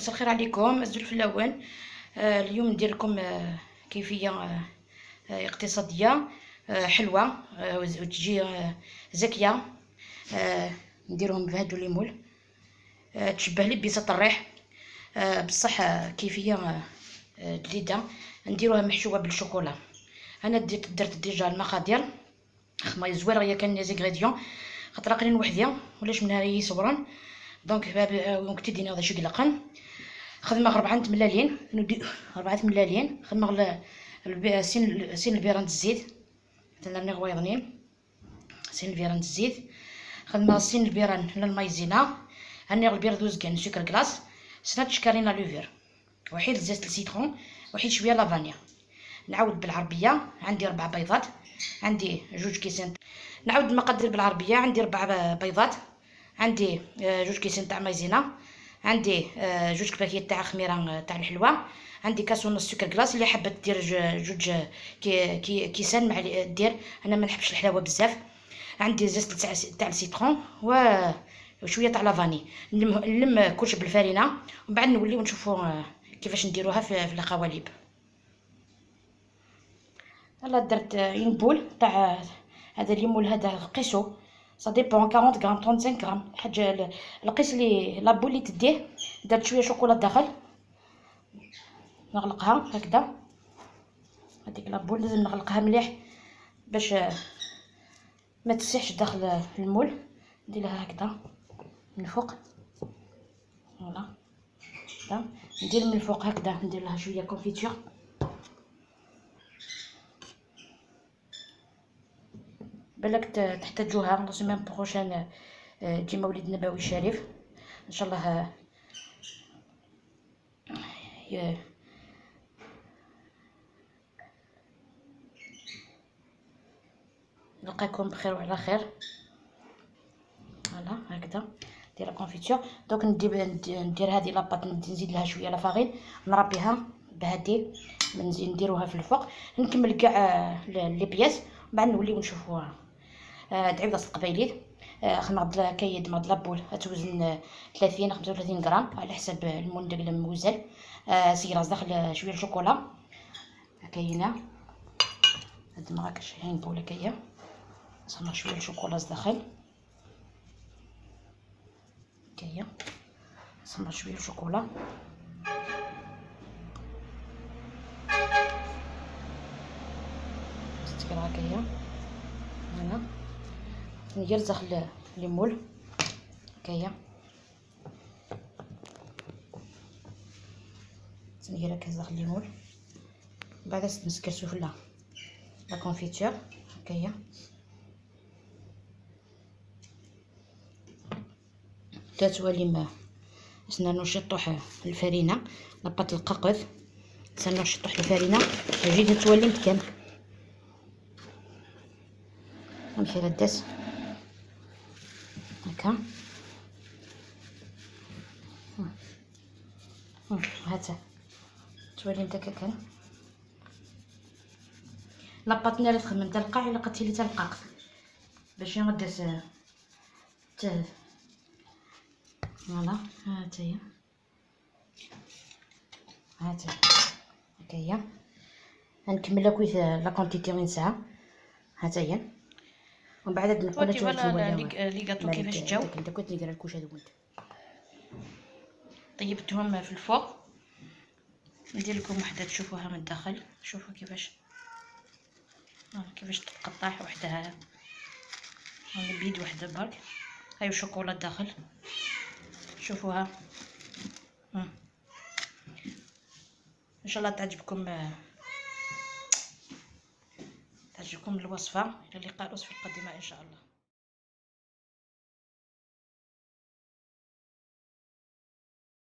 مساء الخير عليكم أزول في الاول. اليوم ندير لكم كيفيه اقتصاديه حلوه وتجي زكيه. نديرهم بهادو ليمول، تشبه لي بيتزا الريح، بصح كيفيه جديده. نديروها محشوه بالشوكولا. انا درت ديجا المقادير خما زويره، هي كان لي زيغريديون خاطر قليل وحدي ولاش منها هي صبران دونك تدينا هذا شي قلقن. خدمه 4 ملالين، ندي 4 ملالين. خدمه سين البيران الزيت تنرني غويضنين سين البيران الزيت. خدمه سين البيران للمايزينا، هني البير دوزكان سكر كلاص، سنات شكارينا لوفير، وحيد زيت السيترون، وحيد شويه لافانيا. نعاود بالعربيه، عندي 4 بيضات، عندي 2 كيسان. نعاود المقادير بالعربيه، عندي 4 بيضات، عندي 2 كيسان تاع مايزينا، عندي 2 كباكيات تاع خميره تاع الحلوه، عندي كاس ونص سكر كلاص. اللي حابه دير 2 كيسان مع دير، انا ما نحبش الحلاوه بزاف. عندي زيت تاع السيترون وشويه تاع لافاني. نلم كلشي بالفارينه ومن بعد نوليو نشوفوا كيفاش نديروها في القوالب. يلا درت اون بول تاع هذا الليمون، هذا قيسو سا ديبون 40 غرام 35 غرام الحاجه القيس اللي لابول اللي تديه. درت شويه شوكولا داخل، نغلقها هكذا. هذيك لابول لازم نغلقها مليح باش ما تسيحش داخل المول. نديرها هكذا من الفوق، فوالا هكذا. ندير من الفوق هكذا، ندير لها شويه كونفيتور. بالك تحتاجوها لا سيمين بروشين، تجي مولد النبوي الشريف ان شاء الله. نلقاكم بخير وعلى خير. فوالا هكذا ندير الكونفيتور. دوك ندير هذه لاباط، نزيد لها شويه لافارين، نربيها بهادي، نزيد نديروها في الفوق. نكمل كاع لي بياس ومن بعد نوليو نشوفوها. تعيب داس القبايليت. خدمة كايد مع لابول توزن 30 35 غرام على حسب المندق الموزل. سيراز داخل شويه الشوكولا كاينه. هاد مراكش هاين بوله كايه، صنع شويه الشوكولا داخل كايه، صنع شويه الشوكولا. استكرا كايه هنا ندير داخل ليمول كايه، ندير هكا داخل ليمول. بعد نسكرسو في لا كونفيتور هكايا. تتولي ما سنانو شطوح الفرينه لاباط القاقذ، سنانو شطوح الفرينه جيت تولي مكان نمشي للداس هكا. هاتا تولي نتا كان لاباط ناري تخدم نتا القاع الا قتي لي تا القاق باش يغدس فوالا. هاتايا هاتا هكايا. غنكمل لكم لا كونتيتي غير ساعه. هاتايا ومن بعد نبقى لي غاتو كيفاش جاو. انت كنت ندير الكوشه هذوك طيبتهم في الفوق. ندير لكم وحده تشوفوها من الداخل. شوفوا كيفاش تقطع وحدها بيد وحده برك. هاي الشوكولا الداخل شوفوها. ان شاء الله تعجبكم الوصفه. الى اللقاء الوصفه القادمه ان شاء الله.